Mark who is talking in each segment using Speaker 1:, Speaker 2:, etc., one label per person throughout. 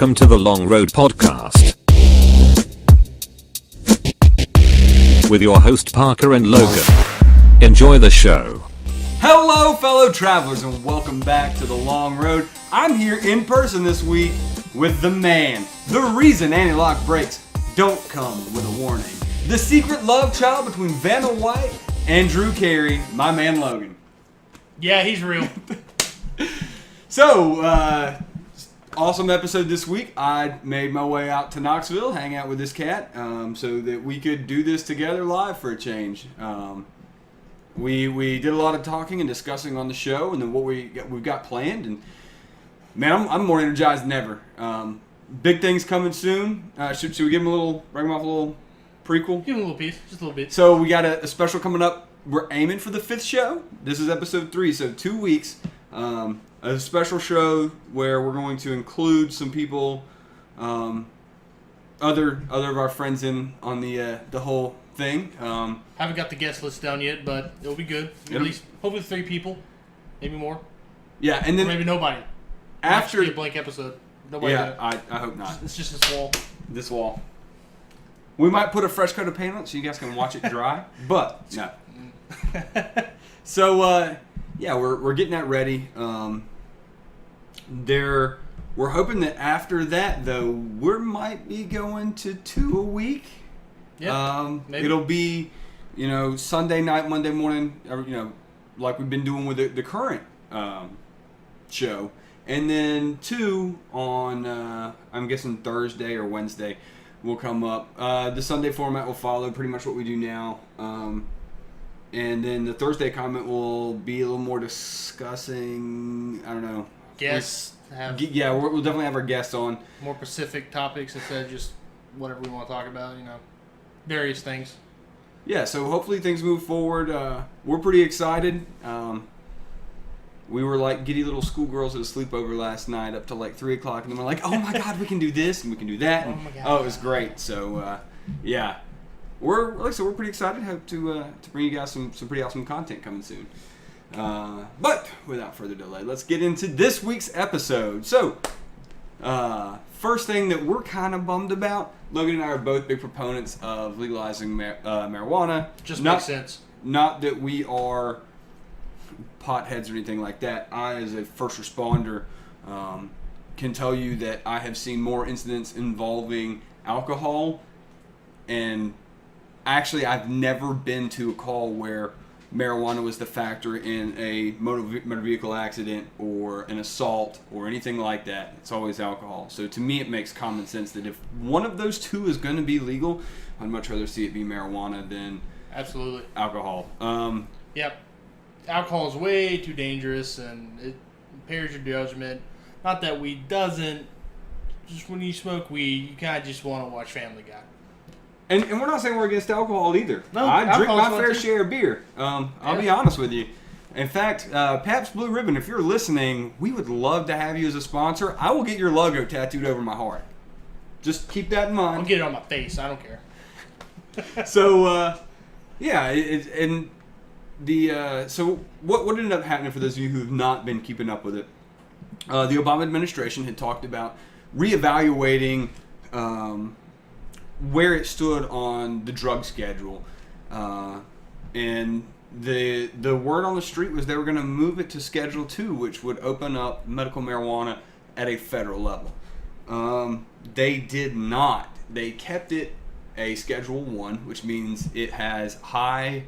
Speaker 1: Welcome to the Long Road Podcast with your host Parker and Logan. Enjoy the show.
Speaker 2: Hello, fellow travelers, and welcome back to the Long Road. I'm here in person this week with the man, the reason anti-lock brakes don't come with a warning, the secret love child between Vanna White and Drew Carey, my man Logan.
Speaker 3: Yeah, he's real.
Speaker 2: So, awesome episode this week. I made my way out to Knoxville, hang out with this cat, so that we could do this together live for a change. We did a lot of talking and discussing on the show, and then what we've got planned. And man, I'm more energized than ever. Big things coming soon. Should we give him bring him off a little prequel?
Speaker 3: Give him a little piece, just a little bit.
Speaker 2: So we got a special coming up. We're aiming for the 5th show. This is episode 3, so 2 weeks. A special show where we're going to include some people, other of our friends in on the whole thing.
Speaker 3: Haven't got the guest list down yet, but it'll be good. At least, hopefully 3 people, maybe more.
Speaker 2: Yeah, and then
Speaker 3: or maybe nobody.
Speaker 2: After
Speaker 3: a blank episode. Nobody.
Speaker 2: Yeah, I hope not.
Speaker 3: It's just this wall.
Speaker 2: This wall. We might put a fresh coat of paint on it so you guys can watch it dry, but no. So yeah, we're getting that ready. We're hoping that after that though, we might be going to 2 a week.
Speaker 3: Yeah. Maybe.
Speaker 2: It'll be, Sunday night, Monday morning, like we've been doing with the current show, and then 2 on I'm guessing Thursday or Wednesday will come up. The Sunday format will follow pretty much what we do now. And then the Thursday comment will be a little more discussing, I don't know.
Speaker 3: Guests.
Speaker 2: Yeah, we'll definitely have our guests on.
Speaker 3: More specific topics instead of just whatever we want to talk about, various things.
Speaker 2: Yeah, so hopefully things move forward. We're pretty excited. We were like giddy little schoolgirls at a sleepover last night up to like 3 o'clock, and then we're like, oh my God, we can do this and we can do that. And,
Speaker 3: oh my God.
Speaker 2: It was great. So, yeah. We're pretty excited to bring you guys some pretty awesome content coming soon. But without further delay, let's get into this week's episode. So, first thing that we're kind of bummed about, Logan and I are both big proponents of legalizing marijuana.
Speaker 3: Just makes sense.
Speaker 2: Not that we are potheads or anything like that. I, as a first responder, can tell you that I have seen more incidents involving alcohol, and actually, I've never been to a call where marijuana was the factor in a motor vehicle accident or an assault or anything like that. It's always alcohol. So to me, it makes common sense that if one of those two is going to be legal, I'd much rather see it be marijuana than
Speaker 3: absolutely
Speaker 2: alcohol.
Speaker 3: Yep. Alcohol is way too dangerous and it impairs your judgment. Not that weed doesn't. Just when you smoke weed, you kind of just want to watch Family Guy.
Speaker 2: And we're not saying we're against alcohol either.
Speaker 3: No,
Speaker 2: I drink my fair
Speaker 3: too.
Speaker 2: share of beer. I'll be honest with you. In fact, Pabst Blue Ribbon, if you're listening, we would love to have you as a sponsor. I will get your logo tattooed over my heart. Just keep that in mind.
Speaker 3: I'll get it on my face. I don't care.
Speaker 2: So, yeah, so what ended up happening for those of you who have not been keeping up with it? The Obama administration had talked about reevaluating where it stood on the drug schedule, and the word on the street was they were going to move it to Schedule 2, which would open up medical marijuana at a federal level. They did not. They kept it a Schedule 1, which means it has high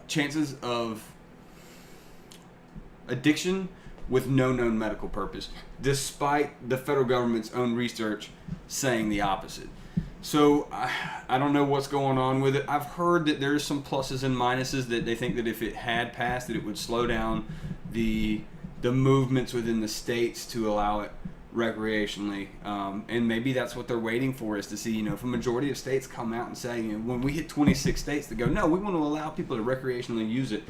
Speaker 2: chances of addiction with no known medical purpose, despite the federal government's own research saying the opposite. So I don't know what's going on with it. I've heard that there's some pluses and minuses, that they think that if it had passed, that it would slow down the movements within the states to allow it recreationally, and maybe that's what they're waiting for, is to see, if a majority of states come out and say, when we hit 26 states that go, no, we want to allow people to recreationally use it,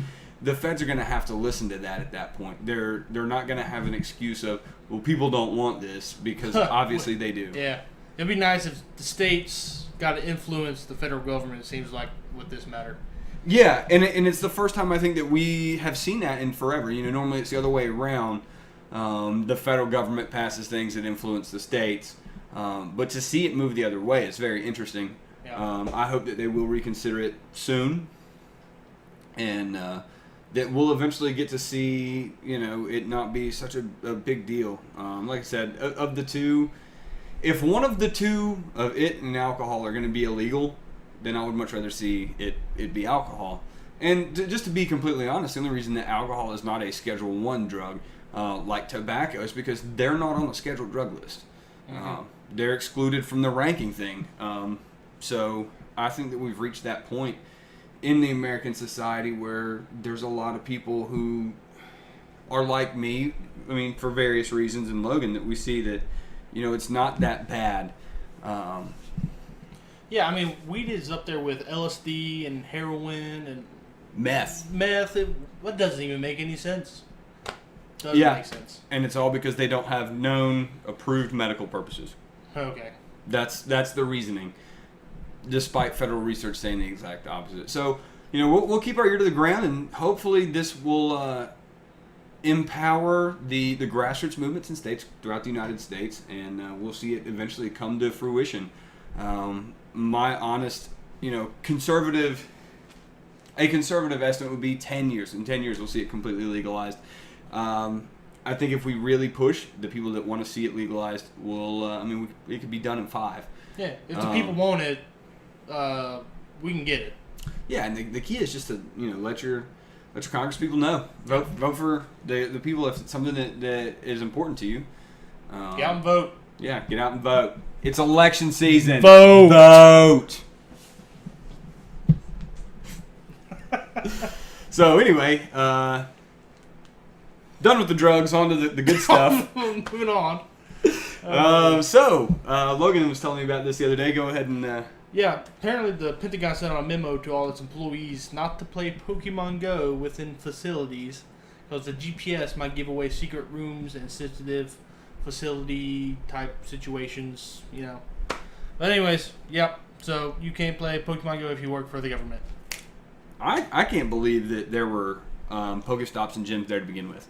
Speaker 2: the feds are going to have to listen to that at that point. They're not going to have an excuse of, well, people don't want this, because obviously they do.
Speaker 3: Yeah. It'd be nice if the states got to influence the federal government, it seems like, with this matter.
Speaker 2: Yeah, and it's the first time I think that we have seen that in forever. Normally it's the other way around. The federal government passes things that influence the states. But to see it move the other way is very interesting.
Speaker 3: Yeah.
Speaker 2: I hope that they will reconsider it soon. And that we'll eventually get to see, it not be such a big deal. Like I said, of the two, if one of the two of it and alcohol are going to be illegal, then I would much rather see it be alcohol. And just to be completely honest, the only reason that alcohol is not a Schedule I drug like tobacco is because they're not on the scheduled drug list.
Speaker 3: Mm-hmm.
Speaker 2: They're excluded from the ranking thing. So I think that we've reached that point in the American society where there's a lot of people who are like me, for various reasons, and Logan, that we see that, it's not that bad.
Speaker 3: Yeah, weed is up there with LSD and heroin and
Speaker 2: Meth.
Speaker 3: What doesn't even make any sense. Doesn't make sense.
Speaker 2: And it's all because they don't have known approved medical purposes.
Speaker 3: Okay.
Speaker 2: That's the reasoning, despite federal research saying the exact opposite. So, we'll keep our ear to the ground, and hopefully this will empower the grassroots movements in states throughout the United States, and we'll see it eventually come to fruition. My honest, conservative estimate would be 10 years. In 10 years, we'll see it completely legalized. I think if we really push, the people that want to see it legalized will, it could be done in 5.
Speaker 3: Yeah, if the people want it, we can get it.
Speaker 2: Yeah, and the key is just to, let your Congress people know. Vote for the people if it's something that is important to you.
Speaker 3: Get out and vote.
Speaker 2: Yeah, get out and vote. It's election season.
Speaker 3: Vote.
Speaker 2: So anyway, done with the drugs, on to the good stuff.
Speaker 3: Moving on.
Speaker 2: Logan was telling me about this the other day. Go ahead and...
Speaker 3: Yeah, apparently the Pentagon sent out a memo to all its employees not to play Pokemon Go within facilities because the GPS might give away secret rooms and sensitive facility type situations, But anyways, yep. So you can't play Pokemon Go if you work for the government.
Speaker 2: I can't believe that there were Pokestops and gyms there to begin with.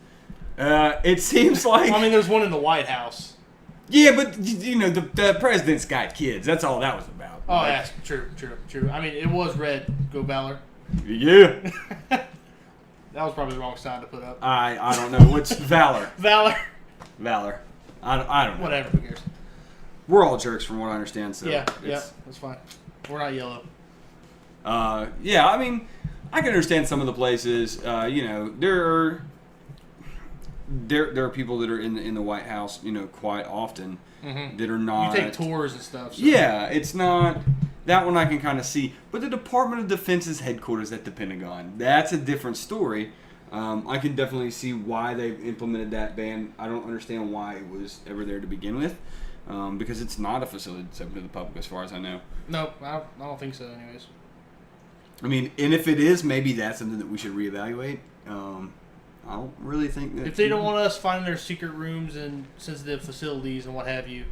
Speaker 2: It seems like...
Speaker 3: there's one in the White House.
Speaker 2: Yeah, but, the president's got kids. That's all that was about.
Speaker 3: Oh, yeah, true. It was red. Go Valor.
Speaker 2: Yeah.
Speaker 3: That was probably the wrong sign to put up.
Speaker 2: I don't know. What's Valor?
Speaker 3: Valor.
Speaker 2: I don't know.
Speaker 3: Whatever, who cares?
Speaker 2: We're all jerks from what I understand, so...
Speaker 3: Yeah, that's fine. We're not yellow.
Speaker 2: Yeah, I can understand some of the places. There are people that are in the White House, quite often that are not.
Speaker 3: You take tours and stuff. So.
Speaker 2: Yeah, it's not that one I can kind of see. But the Department of Defense's headquarters at the Pentagon, that's a different story. I can definitely see why they've implemented that ban. I don't understand why it was ever there to begin with, because it's not a facility that's open to the public, as far as I know.
Speaker 3: No, I don't think so. Anyways.
Speaker 2: And if it is, maybe that's something that we should reevaluate. I don't really think that...
Speaker 3: If they don't want us finding their secret rooms and sensitive facilities and what have you...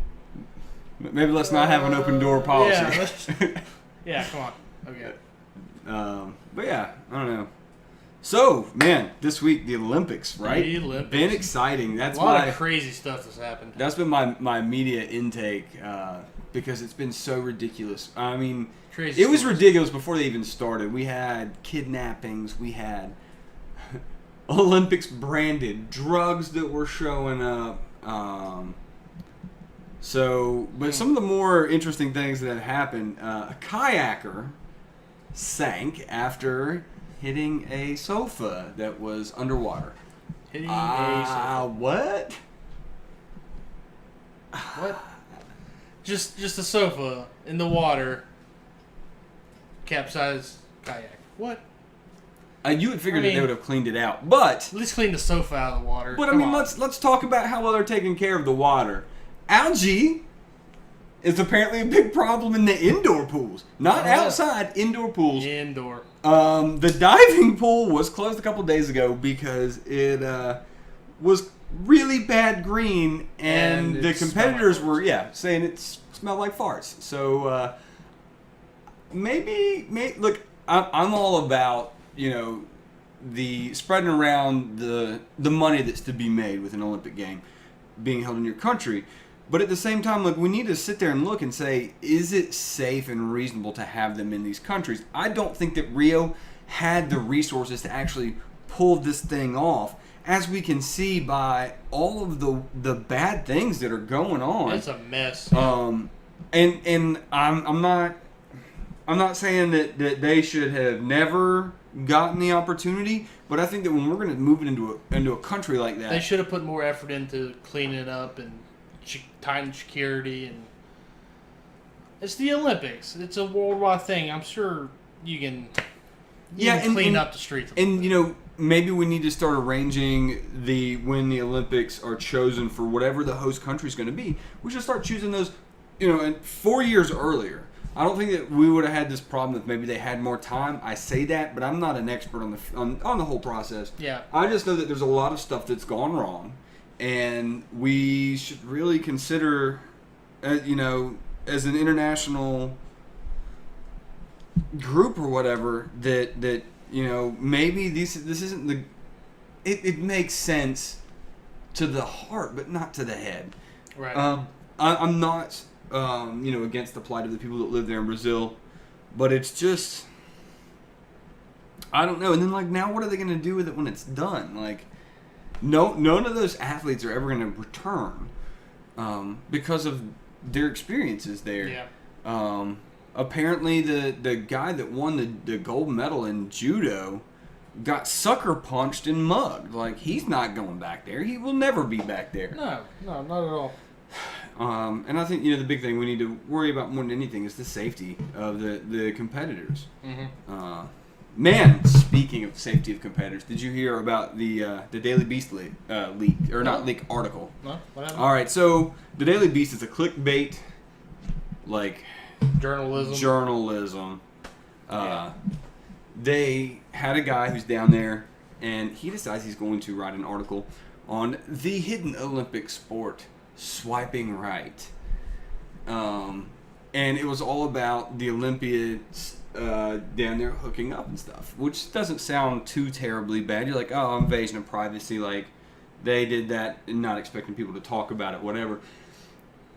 Speaker 2: Maybe let's not have an open door policy.
Speaker 3: Yeah, come on. Okay.
Speaker 2: But yeah, I don't know. So, man, this week, the Olympics, right?
Speaker 3: The Olympics.
Speaker 2: Been exciting. That's
Speaker 3: a lot of crazy stuff has happened.
Speaker 2: That's been my media intake because it's been so ridiculous.
Speaker 3: Crazy
Speaker 2: it was ridiculous before they even started. We had kidnappings. We had... Olympics branded drugs that were showing up. But some of the more interesting things that happened, a kayaker sank after hitting a sofa that was underwater.
Speaker 3: Hitting a sofa.
Speaker 2: What?
Speaker 3: What? Just a sofa in the water. Capsized kayak. What?
Speaker 2: You would figure that they would have cleaned it out, but
Speaker 3: at least clean the sofa out of the water.
Speaker 2: But let's talk about how well they're taking care of the water. Algae is apparently a big problem in the indoor pools, not outside. Indoor pools.
Speaker 3: Indoor.
Speaker 2: The diving pool was closed a couple days ago because it was really bad green, and the competitors were saying it smelled like farts. So maybe look, I'm all about the spreading around the money that's to be made with an Olympic game being held in your country. But at the same time, like, we need to sit there and look and say, is it safe and reasonable to have them in these countries? I don't think that Rio had the resources to actually pull this thing off, as we can see by all of the bad things that are going on.
Speaker 3: It's a mess.
Speaker 2: And I'm not saying that they should have never gotten the opportunity, but I think that when we're going to move it into a country like that,
Speaker 3: they should have put more effort into cleaning it up and tighten security. And it's the Olympics. It's a worldwide thing. I'm sure you can clean up the streets.
Speaker 2: And maybe we need to start arranging when the Olympics are chosen for whatever the host country is going to be. We should start choosing those, 4 years earlier. I don't think that we would have had this problem if maybe they had more time. I say that, but I'm not an expert on the whole process.
Speaker 3: Yeah.
Speaker 2: I just know that there's a lot of stuff that's gone wrong, and we should really consider, as an international group or whatever, that maybe this isn't it makes sense to the heart, but not to the head.
Speaker 3: Right.
Speaker 2: I'm not against the plight of the people that live there in Brazil, but it's just, I don't know. And then, like, now what are they going to do with it when it's done? Like, none of those athletes are ever going to return because of their experiences there.
Speaker 3: Yeah.
Speaker 2: Apparently, the guy that won the gold medal in judo got sucker punched and mugged. Like, he's not going back there. He will never be back there.
Speaker 3: No, not at all.
Speaker 2: And I think the big thing we need to worry about more than anything is the safety of the competitors.
Speaker 3: Mm-hmm.
Speaker 2: Man, speaking of safety of competitors, did you hear about the Daily Beast leak or not leak article?
Speaker 3: No, what happened?
Speaker 2: All right, so the Daily Beast is a clickbait, like, journalism.
Speaker 3: Yeah.
Speaker 2: They had a guy who's down there, and he decides he's going to write an article on the hidden Olympic sport, swiping right. And it was all about the Olympians down there hooking up and stuff, which doesn't sound too terribly bad. You're like, oh, invasion of privacy, like, they did that and not expecting people to talk about it, whatever.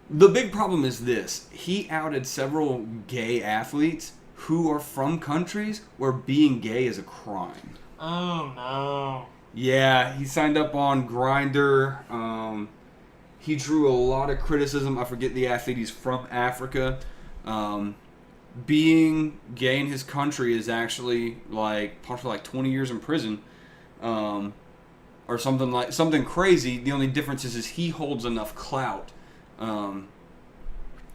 Speaker 2: The big problem is this. He outed several gay athletes who are from countries where being gay is a crime.
Speaker 3: Oh, no.
Speaker 2: Yeah, he signed up on Grindr. He drew a lot of criticism. I forget the athlete. He's from Africa. Being gay in his country is actually possibly 20 years in prison, or something crazy. The only difference is he holds enough clout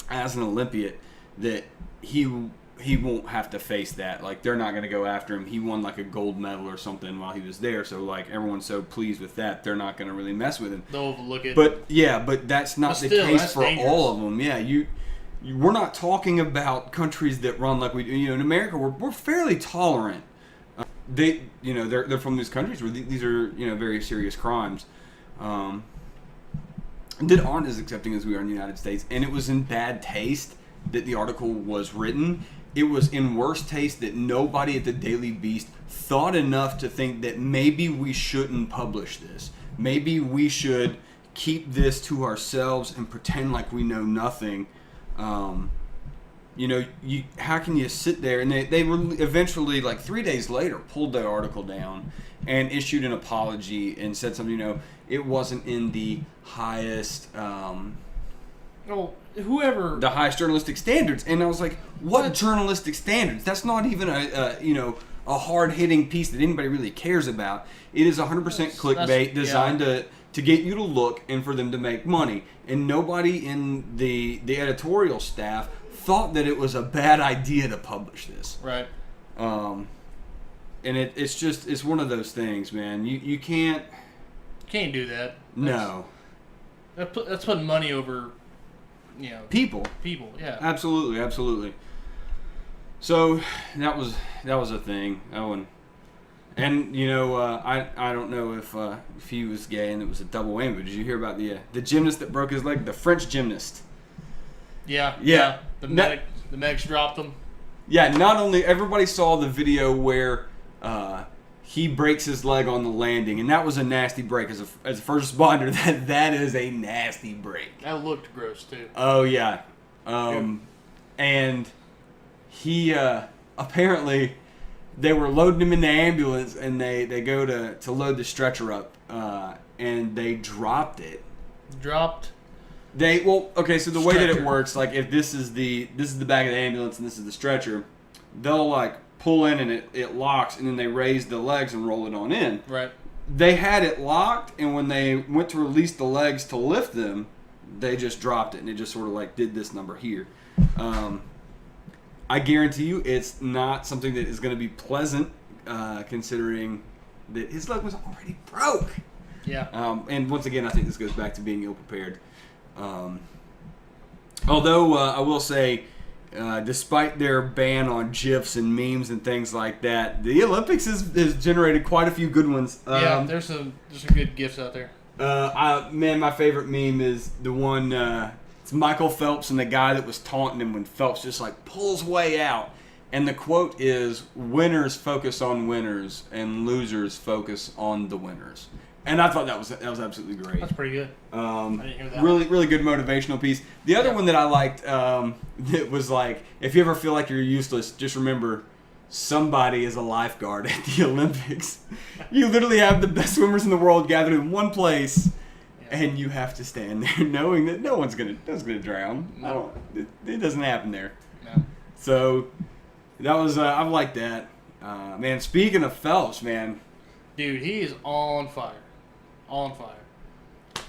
Speaker 2: as an Olympian that he won't have to face that. Like, they're not going to go after him. He won like a gold medal or something while he was there, so like everyone's so pleased with that, they're not going to really mess with him.
Speaker 3: They'll overlook it.
Speaker 2: But that's not the case for dangerous. All of them. Yeah, we're not talking about countries that run like we do. In America, we're fairly tolerant. They're from these countries where these are very serious crimes. That aren't as accepting as we are in the United States. And it was in bad taste that the article was written. It was in worse taste that nobody at the Daily Beast thought enough to think that maybe we shouldn't publish this. Maybe we should keep this to ourselves and pretend like we know nothing. How can you sit there? And they were eventually, like 3 days later, pulled their article down and issued an apology and said something, it wasn't in the highest, the highest journalistic standards. And I was like, what journalistic standards? That's not even a hard-hitting piece that anybody really cares about. It is 100% clickbait designed to get you to look and for them to make money. And nobody in the editorial staff thought that it was a bad idea to publish this.
Speaker 3: Right.
Speaker 2: And it's one of those things, man. You can't
Speaker 3: do that.
Speaker 2: No.
Speaker 3: That's putting money over,
Speaker 2: people.
Speaker 3: Yeah.
Speaker 2: Absolutely. So that was a thing. I don't know if he was gay and it was a double whammy. But did you hear about the gymnast that broke his leg? The French gymnast.
Speaker 3: Yeah. The medics dropped him.
Speaker 2: Yeah. Not only everybody saw the video where he breaks his leg on the landing, and that was a nasty break. As a first responder, that is a nasty break.
Speaker 3: That looked gross too.
Speaker 2: Oh yeah, and he apparently they were loading him in the ambulance, and they go to load the stretcher up, and they dropped it.
Speaker 3: Dropped.
Speaker 2: So the way that it works, like if this is the back of the ambulance and this is the stretcher, they'll like pull in and it locks, and then they raise the legs and roll it on in.
Speaker 3: Right.
Speaker 2: They had it locked, and when they went to release the legs to lift them, they just dropped it, and it just sort of like did this number here. I guarantee you it's not something that is going to be pleasant, considering that his leg was already broke.
Speaker 3: Yeah.
Speaker 2: And once again, I think this goes back to being ill-prepared. Although I will say, despite their ban on GIFs and memes and things like that, the Olympics has generated quite a few good ones.
Speaker 3: There's some good GIFs out there.
Speaker 2: My favorite meme is the one, it's Michael Phelps and the guy that was taunting him when Phelps just like pulls way out. And the quote is, "Winners focus on winners and losers focus on the winners." And I thought that was absolutely great.
Speaker 3: That's pretty good. I didn't hear that.
Speaker 2: Really good motivational piece. The other one that I liked, that was like, if you ever feel like you're useless, just remember somebody is a lifeguard at the Olympics. You literally have the best swimmers in the world gathered in one place, and you have to stand there knowing that no one's gonna drown.
Speaker 3: No.
Speaker 2: It doesn't happen there.
Speaker 3: No.
Speaker 2: So that was I like that. Man, speaking of Phelps, man.
Speaker 3: Dude, he is on fire.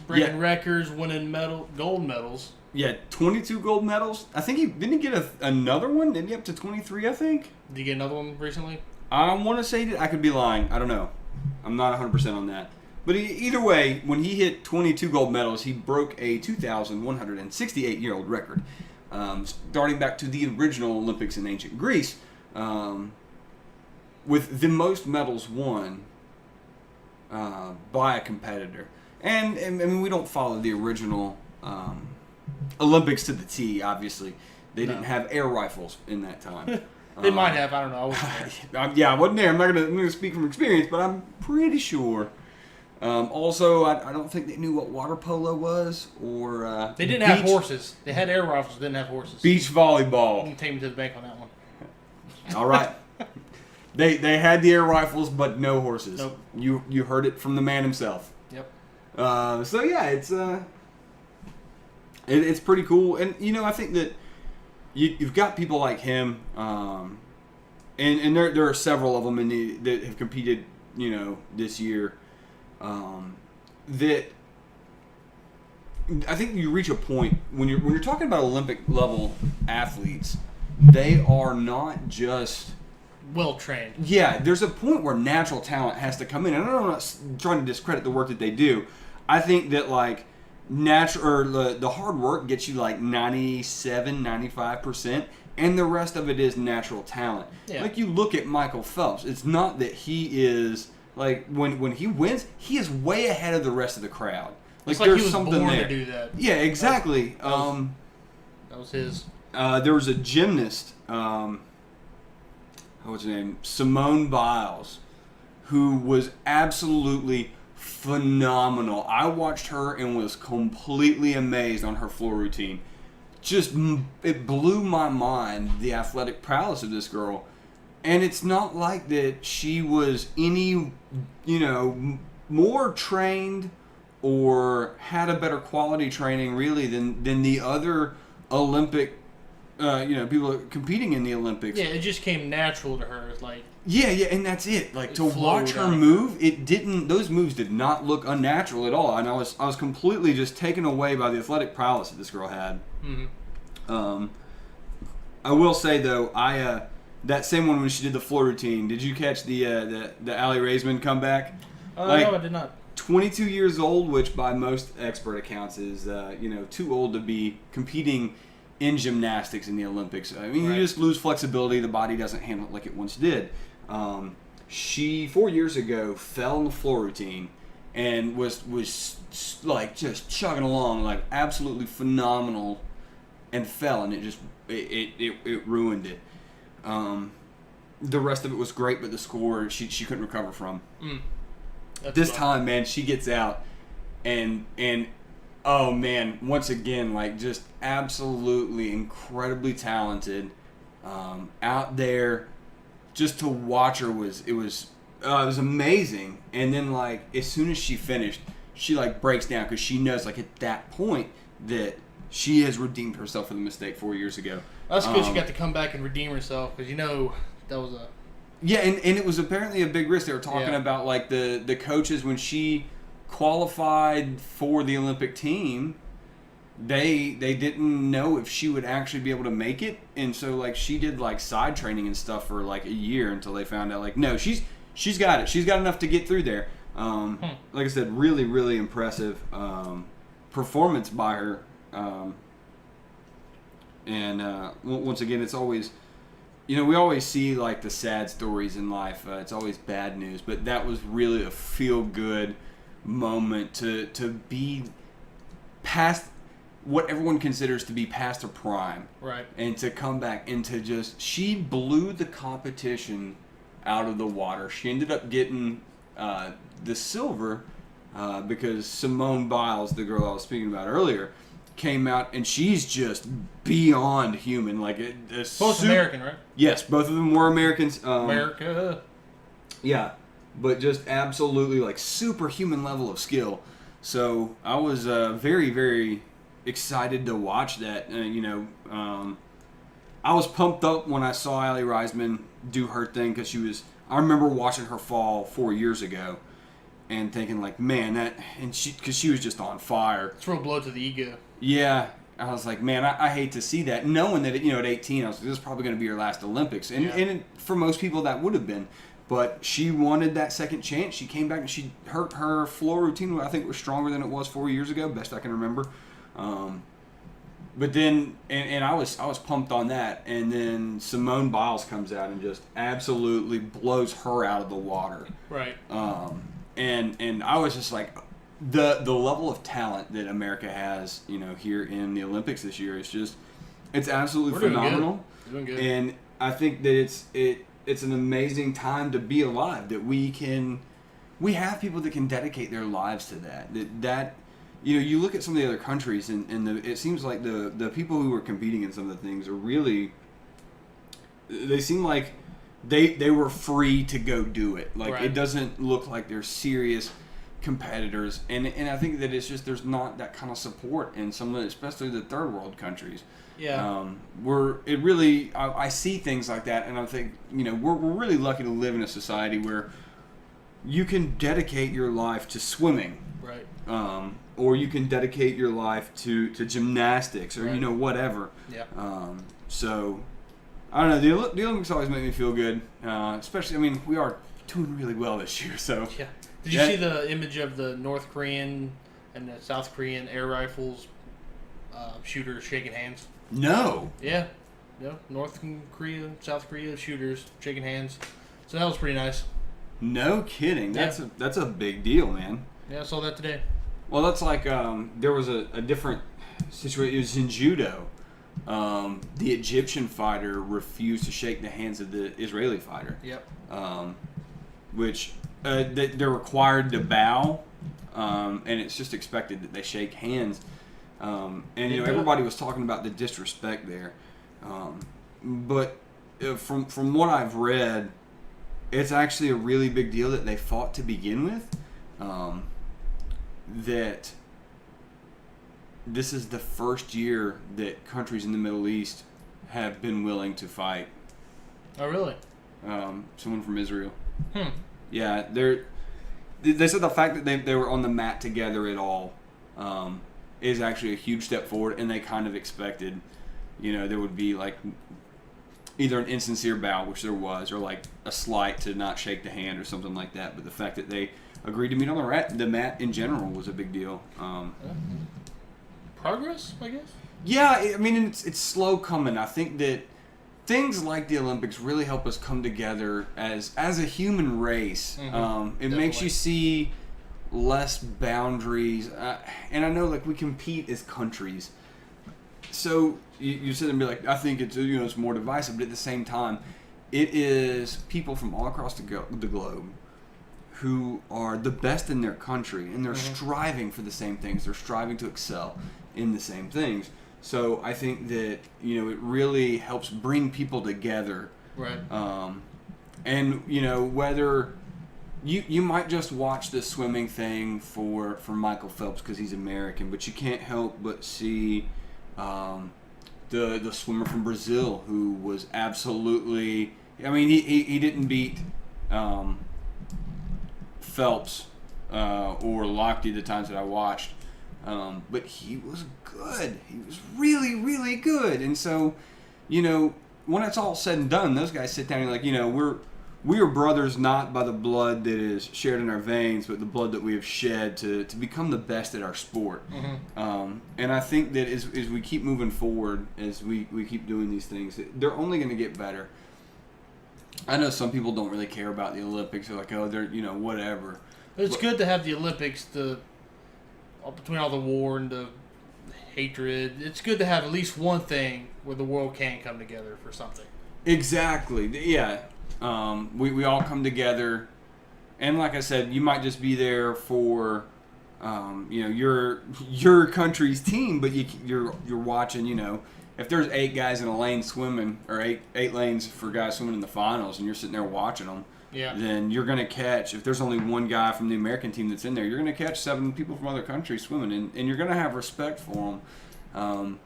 Speaker 3: Breaking records, winning gold medals.
Speaker 2: Yeah, 22 gold medals. I think didn't he get another one? Didn't he up to 23, I think?
Speaker 3: Did he get another one recently?
Speaker 2: I want to say that. I could be lying. I don't know. I'm not 100% on that. But either way, when he hit 22 gold medals, he broke a 2,168-year-old record, starting back to the original Olympics in ancient Greece, with the most medals won by a competitor. And I mean, we don't follow the original Olympics to the T, obviously. They didn't have air rifles in that time.
Speaker 3: They might have. I don't know. I wasn't there.
Speaker 2: Yeah, I wasn't there. I'm not gonna speak from experience, but I'm pretty sure. Also, I don't think they knew what water polo was, or
Speaker 3: they didn't have horses. They had air rifles, didn't have horses.
Speaker 2: Beach volleyball.
Speaker 3: I'm taking me to the bank on that one.
Speaker 2: All right. They had the air rifles, but no horses.
Speaker 3: Nope.
Speaker 2: You heard it from the man himself.
Speaker 3: Yep.
Speaker 2: So yeah, it's pretty cool, and I think that you've got people like him, and there are several of them that have competed, this year. That I think you reach a point when you're talking about Olympic level athletes, they are not just
Speaker 3: well trained.
Speaker 2: Yeah, there's a point where natural talent has to come in, and I'm not trying to discredit the work that they do. I think that like the hard work gets you like 97, 95%, and the rest of it is natural talent.
Speaker 3: Yeah.
Speaker 2: Like you look at Michael Phelps, it's not that he is like when he wins, he is way ahead of the rest of the crowd.
Speaker 3: Like
Speaker 2: there's
Speaker 3: he was
Speaker 2: something
Speaker 3: born
Speaker 2: there
Speaker 3: to do that.
Speaker 2: Yeah, exactly.
Speaker 3: That was his.
Speaker 2: There was a gymnast, what's her name? Simone Biles, who was absolutely phenomenal. I watched her and was completely amazed on her floor routine. It blew my mind, the athletic prowess of this girl. And it's not like that she was any, more trained or had a better quality training really than the other Olympic, people competing in the Olympics.
Speaker 3: Yeah, it just came natural to her. It's like
Speaker 2: yeah, and that's it. Like to watch her move, those moves did not look unnatural at all. And I was completely just taken away by the athletic prowess that this girl had.
Speaker 3: Mm-hmm.
Speaker 2: I will say though, that same one when she did the floor routine. Did you catch the Allie Raisman comeback?
Speaker 3: No, I did not.
Speaker 2: 22 years old, which by most expert accounts is too old to be competing in gymnastics in the Olympics. I mean,
Speaker 3: right.
Speaker 2: You just lose flexibility. The body doesn't handle it like it once did. She 4 years ago fell in the floor routine and was like just chugging along, like absolutely phenomenal, and fell, and it ruined it. the rest of it was great, but the score she couldn't recover from.
Speaker 3: This
Speaker 2: time, man, she gets out, and oh man, once again, like just absolutely incredibly talented, out there. Just to watch her was amazing. And then like as soon as she finished, she like breaks down because she knows like at that point that she has redeemed herself for the mistake 4 years ago.
Speaker 3: That's good. She got to come back and redeem herself because that was a.
Speaker 2: Yeah, and it was apparently a big risk. They were talking about like the coaches when she qualified for the Olympic team. They didn't know if she would actually be able to make it, and so like she did like side training and stuff for like a year until they found out like no, she's got it. She's got enough to get through there. Like I said, really really impressive performance by her. Once again, it's always, we always see like the sad stories in life. It's always bad news, but that was really a feel good moment to be past what everyone considers to be past her prime.
Speaker 3: Right. And
Speaker 2: to come back and to just, she blew the competition out of the water. She ended up getting the silver because Simone Biles, the girl I was speaking about earlier, came out and she's just beyond human. Like
Speaker 3: both American, right?
Speaker 2: Yes, both of them were Americans.
Speaker 3: America.
Speaker 2: Yeah, but just absolutely like superhuman level of skill. So I was very, very excited to watch that. I was pumped up when I saw Allie Reisman do her thing because I remember watching her fall 4 years ago and thinking like, man, because she was just on fire.
Speaker 3: It's a real blow to the ego.
Speaker 2: Yeah, I was like, man, I hate to see that. Knowing that, at 18, I was like, this is probably going to be her last Olympics. And for most people, that would have been. But she wanted that second chance. She came back and her floor routine, I think, was stronger than it was 4 years ago, best I can remember. But then, and I was pumped on that. And then Simone Biles comes out and just absolutely blows her out of the water.
Speaker 3: Right.
Speaker 2: And I was just like, the level of talent that America has, here in the Olympics this year is just, it's absolutely phenomenal.
Speaker 3: Doing good.
Speaker 2: And I think that it's an amazing time to be alive, that we have people that can dedicate their lives to that you look at some of the other countries and it seems like the people who are competing in some of the things are really, they seem like they were free to go do it. Like, It doesn't look like they're serious competitors, and I think that it's just there's not that kind of support in some of the, especially the third world countries.
Speaker 3: Yeah.
Speaker 2: I see things like that, and I think we're really lucky to live in a society where you can dedicate your life to swimming,
Speaker 3: right?
Speaker 2: Or you can dedicate your life to gymnastics, or whatever.
Speaker 3: Yeah.
Speaker 2: So I don't know. The Olympics always make me feel good, especially. We are doing really well this year, so
Speaker 3: yeah. Did you see the image of the North Korean and the South Korean air rifles shooters shaking hands?
Speaker 2: No.
Speaker 3: Yeah. North Korea, South Korea shooters shaking hands. So that was pretty nice.
Speaker 2: No kidding. That's a big deal, man.
Speaker 3: Yeah, I saw that today.
Speaker 2: Well, that's like there was a different situation. It was in judo. The Egyptian fighter refused to shake the hands of the Israeli fighter.
Speaker 3: Yep.
Speaker 2: Which they're required to bow, and it's just expected that they shake hands. And everybody was talking about the disrespect there, but from what I've read, it's actually a really big deal that they fought to begin with. That this is the first year that countries in the Middle East have been willing to fight.
Speaker 3: Oh, really?
Speaker 2: Someone from Israel. Yeah, they said the fact that they were on the mat together at all is actually a huge step forward, and they kind of expected, there would be like either an insincere bow, which there was, or like a slight to not shake the hand or something like that. But the fact that they agreed to meet on the mat in general was a big deal.
Speaker 3: Progress, I guess?
Speaker 2: Yeah, it's slow coming. I think that things like the Olympics really help us come together as a human race. It makes you see less boundaries. And I know, like, we compete as countries. So you sit and be like, I think it's more divisive, but at the same time, it is people from all across the globe who are the best in their country, and they're striving for the same things. They're striving to excel in the same things. So I think that, you know, it really helps bring people together.
Speaker 3: Right.
Speaker 2: And, you know, whether you might just watch this swimming thing for Michael Phelps because he's American, but you can't help but see the swimmer from Brazil who was absolutely, I mean, he didn't beat Phelps or Lochte the times that I watched, but he was good. He was really, really good. And so, you know, when it's all said and done, those guys sit down and like, you know, we are brothers not by the blood that is shared in our veins, but the blood that we have shed to become the best at our sport. And I think that as we keep moving forward, as we keep doing these things, they're only going to get better. I know some people don't really care about the Olympics. They're like, oh, they're, you know, whatever.
Speaker 3: It's good to have the Olympics between all the war and the hatred. It's good to have at least one thing where the world can come together for something.
Speaker 2: Exactly. Yeah. We all come together, and like I said, you might just be there for, you know, your country's team, but you're watching, you know, if there's 8 guys in a lane swimming, or eight lanes for guys swimming in the finals, and you're sitting there watching them, then you're going to catch, if there's only one guy from the American team that's in there, you're going to catch 7 people from other countries swimming, and you're going to have respect for them,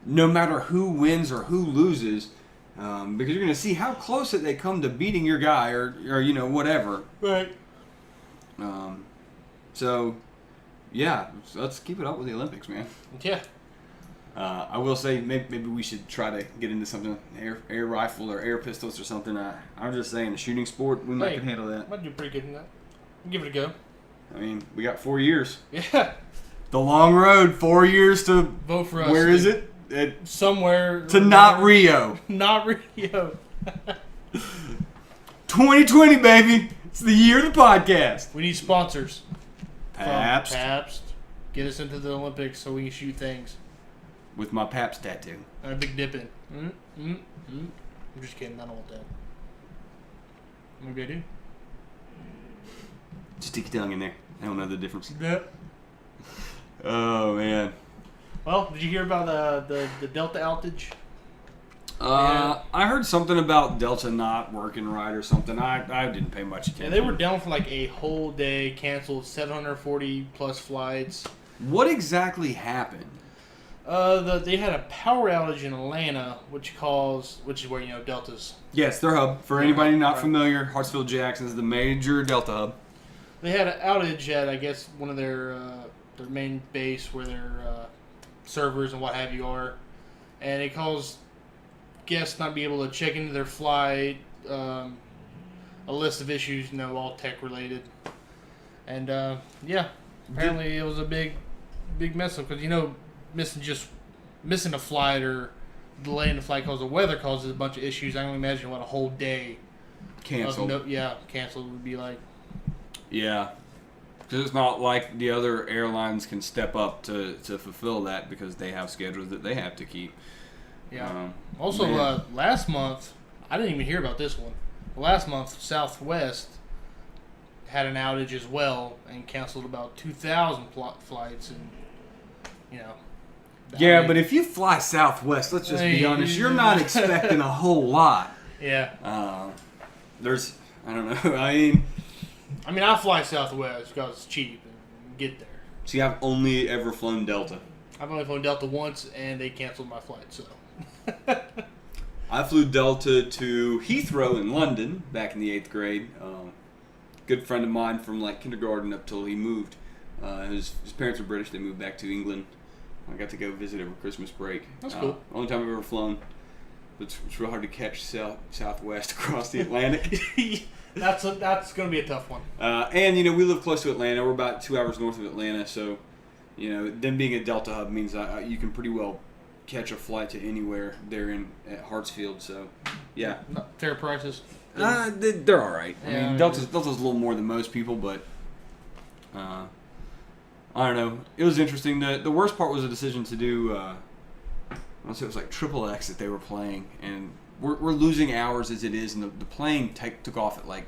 Speaker 2: no matter who wins or who loses, because you're going to see how close that they come to beating your guy or you know, whatever.
Speaker 3: Right.
Speaker 2: So, yeah, let's keep it up with the Olympics, man.
Speaker 3: Yeah.
Speaker 2: I will say maybe we should try to get into something, air rifle or air pistols or something. I'm just saying, the shooting sport, we might can handle that.
Speaker 3: Might do pretty good in that. Give it a go.
Speaker 2: I mean, we got 4 years.
Speaker 3: Yeah.
Speaker 2: The long road, 4 years to
Speaker 3: vote for us.
Speaker 2: Where is it?
Speaker 3: Somewhere.
Speaker 2: To not Rio.
Speaker 3: Not Rio.
Speaker 2: 2020, baby. It's the year of the podcast.
Speaker 3: We need sponsors.
Speaker 2: Pabst.
Speaker 3: Pabst. Get us into the Olympics so we can shoot things.
Speaker 2: With my Pabst tattoo.
Speaker 3: And a big dip in. I'm just kidding. I don't want that. Maybe I do.
Speaker 2: Just stick your tongue in there. I don't know the difference.
Speaker 3: Yep.
Speaker 2: Oh, man.
Speaker 3: Well, did you hear about the Delta outage?
Speaker 2: I heard something about Delta not working right or something. I didn't pay much attention.
Speaker 3: Yeah, they were down for like a whole day, canceled 740 plus flights.
Speaker 2: What exactly happened?
Speaker 3: They had a power outage in Atlanta, which is where, you know, Delta's.
Speaker 2: Yes, their hub. For anybody not familiar, Hartsfield-Jackson is the major Delta hub.
Speaker 3: They had an outage at, I guess, one of their main base where their servers and what have you are, and it caused guests not be able to check into their flight. A list of issues, you know, all tech related, and yeah, apparently it was a big mess up because, you know, missing a flight or delaying the flight because of weather causes a bunch of issues. I can only imagine what a whole day
Speaker 2: canceled.
Speaker 3: Canceled would be like.
Speaker 2: Yeah. Because it's not like the other airlines can step up to fulfill that because they have schedules that they have to keep.
Speaker 3: Yeah. Also, last month, I didn't even hear about this one. Last month, Southwest had an outage as well and canceled about 2,000 flights, and, you know.
Speaker 2: Yeah, but if you fly Southwest, let's just be honest, you're not expecting a whole lot.
Speaker 3: Yeah.
Speaker 2: I don't know. I mean,
Speaker 3: I fly Southwest because it's cheap and get there.
Speaker 2: See, I've only ever flown Delta.
Speaker 3: I've only flown Delta once, and they canceled my flight, so.
Speaker 2: I flew Delta to Heathrow in London back in the 8th grade. Good friend of mine from like kindergarten up till he moved. His parents were British. They moved back to England. I got to go visit over Christmas break.
Speaker 3: That's cool.
Speaker 2: Only time I've ever flown. It's real hard to catch Southwest across the Atlantic.
Speaker 3: That's going to be a tough one.
Speaker 2: And, you know, we live close to Atlanta. We're about 2 hours north of Atlanta. So, you know, them being a Delta hub means you can pretty well catch a flight to anywhere there at Hartsfield. So, yeah.
Speaker 3: Fair prices?
Speaker 2: They're all right.
Speaker 3: Yeah,
Speaker 2: I mean, Delta's a little more than most people, but I don't know. It was interesting. The worst part was the decision to do, I want to say it was like Triple X that they were playing, and we're losing hours as it is, and the plane took off at like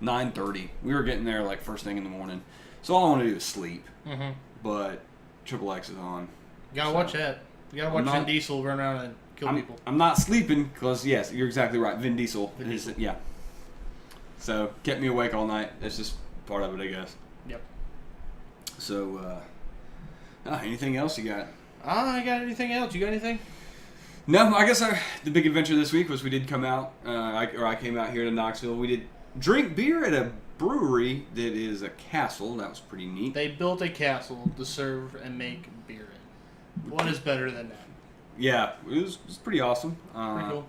Speaker 2: 9:30. We were getting there like first thing in the morning. So all I want to do is sleep. Mm-hmm. But Triple X is on.
Speaker 3: You gotta watch that. You gotta watch Vin Diesel run around and kill people.
Speaker 2: I'm not sleeping because, yes, you're exactly right. Vin Diesel. Yeah. So kept me awake all night. That's just part of it, I guess.
Speaker 3: Yep.
Speaker 2: So, anything else you got?
Speaker 3: I got anything else? You got anything?
Speaker 2: No, I guess the big adventure this week was we did come out, I came out here to Knoxville. We did drink beer at a brewery that is a castle. That was pretty neat.
Speaker 3: They built a castle to serve and make beer in. What is better than that?
Speaker 2: Yeah, it was pretty awesome.
Speaker 3: Pretty cool.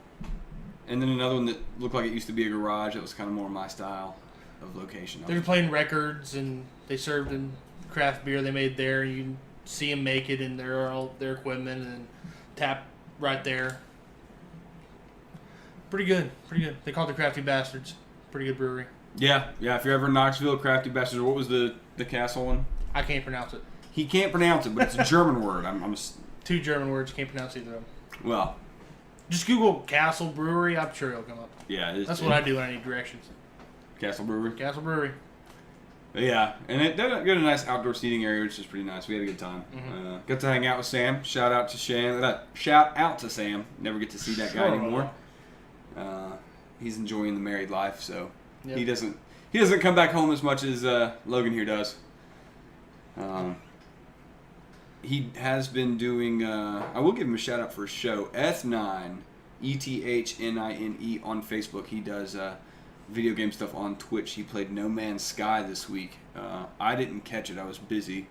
Speaker 2: And then another one that looked like it used to be a garage. That was kind of more my style of location.
Speaker 3: They were playing records, and they served in craft beer they made there. You can see them make it in their equipment and tap right there. Pretty good. They call it the Crafty Bastards. Pretty good brewery.
Speaker 2: Yeah. If you're ever in Knoxville, Crafty Bastards. What was the castle one?
Speaker 3: I can't pronounce it.
Speaker 2: He can't pronounce it, but it's a German word.
Speaker 3: Two German words. Can't pronounce either of them.
Speaker 2: Well,
Speaker 3: just Google Castle Brewery. I'm sure it'll come up.
Speaker 2: Yeah,
Speaker 3: that's what I do when I need directions.
Speaker 2: Castle Brewery. But yeah, and they got a nice outdoor seating area, which is pretty nice. We had a good time. Mm-hmm. Got to hang out with Sam. Shout out to Sam. Never get to see that guy anymore. He's enjoying the married life, so he doesn't come back home as much as Logan here does. He has been doing. I will give him a shout out for his show, Eth9, ETHNINE on Facebook. He does video game stuff on Twitch. He played No Man's Sky this week. I didn't catch it. I was busy.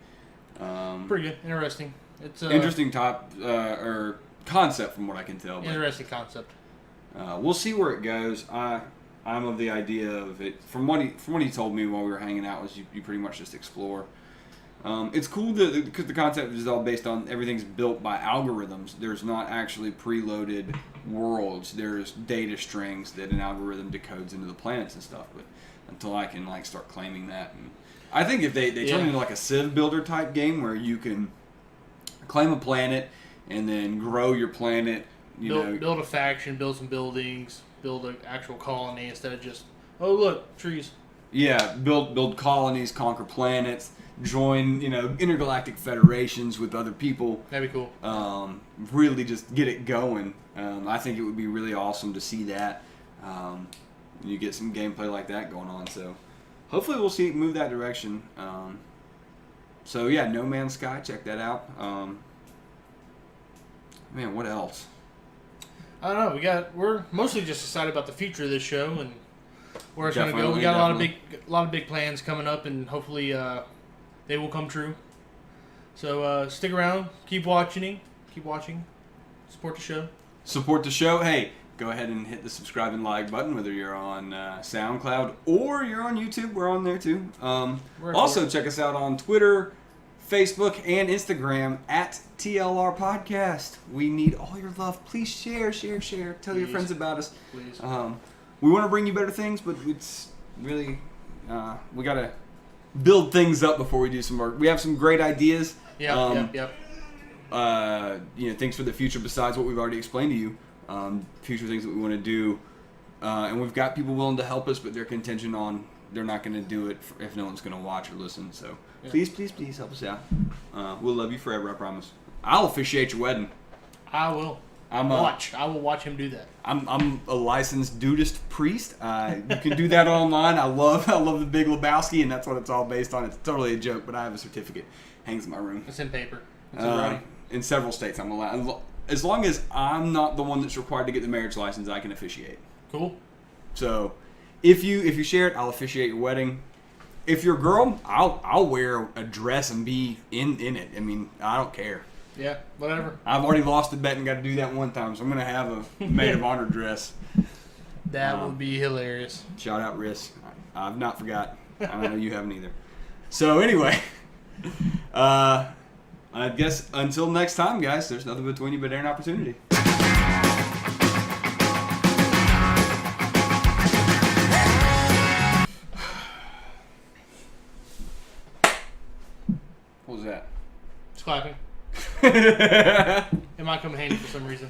Speaker 3: Pretty good. Interesting. It's
Speaker 2: interesting or concept from what I can tell.
Speaker 3: Interesting concept.
Speaker 2: We'll see where it goes. I'm of the idea of it. From what he told me while we were hanging out was you pretty much just explore. It's cool because the concept is all based on everything's built by algorithms. There's not actually preloaded worlds. There's data strings that an algorithm decodes into the planets and stuff. But until I can start claiming that, and I think if they turn into like a Civ builder type game where you can claim a planet and then grow your planet,
Speaker 3: build a faction, build some buildings, build an actual colony instead of just look, trees.
Speaker 2: Yeah, build colonies, conquer planets. Join, intergalactic federations with other people.
Speaker 3: That'd be cool.
Speaker 2: Really just get it going. I think it would be really awesome to see that. You get some gameplay like that going on. So hopefully we'll see it move that direction. So yeah, No Man's Sky, check that out. Man, what else?
Speaker 3: I don't know. We're mostly just excited about the future of this show and where it's going to go. We got a lot of big plans coming up, and hopefully they will come true. So stick around, keep watching, support the show. Hey, go ahead and hit the subscribe and like button, whether you're on SoundCloud or you're on YouTube. We're on there too. Also, check us out on Twitter, Facebook, and Instagram at TLR Podcast. We need all your love. Please share. Tell your friends about us. Please.
Speaker 2: We want to bring you better things, but it's really we got to build things up before we do some work. We have some great ideas.
Speaker 3: Yep.
Speaker 2: Things for the future besides what we've already explained to you. Future things that we want to do, and we've got people willing to help us, but they're contingent on they're not going to do it if no one's going to watch or listen. So please help us out. We'll love you forever. I promise. I'll officiate your wedding.
Speaker 3: I will. I will watch him do that.
Speaker 2: I'm a licensed Dudist priest. You can do that online. I love the Big Lebowski, and that's what it's all based on. It's totally a joke, but I have a certificate. Hangs in my room.
Speaker 3: It's in paper. It's in writing.
Speaker 2: In several states, I'm allowed. As long as I'm not the one that's required to get the marriage license, I can officiate.
Speaker 3: Cool.
Speaker 2: So, if you share it, I'll officiate your wedding. If you're a girl, I'll wear a dress and be in it. I mean, I don't care.
Speaker 3: Yeah, whatever.
Speaker 2: I've already lost the bet and got to do that one time, so I'm going to have a maid of honor dress.
Speaker 3: That would be hilarious.
Speaker 2: Shout out, Riss. I've not forgot. I know you haven't either. So anyway, I guess until next time, guys, there's nothing between you but air and opportunity. What was that?
Speaker 3: It's clapping. It might come handy for some reason.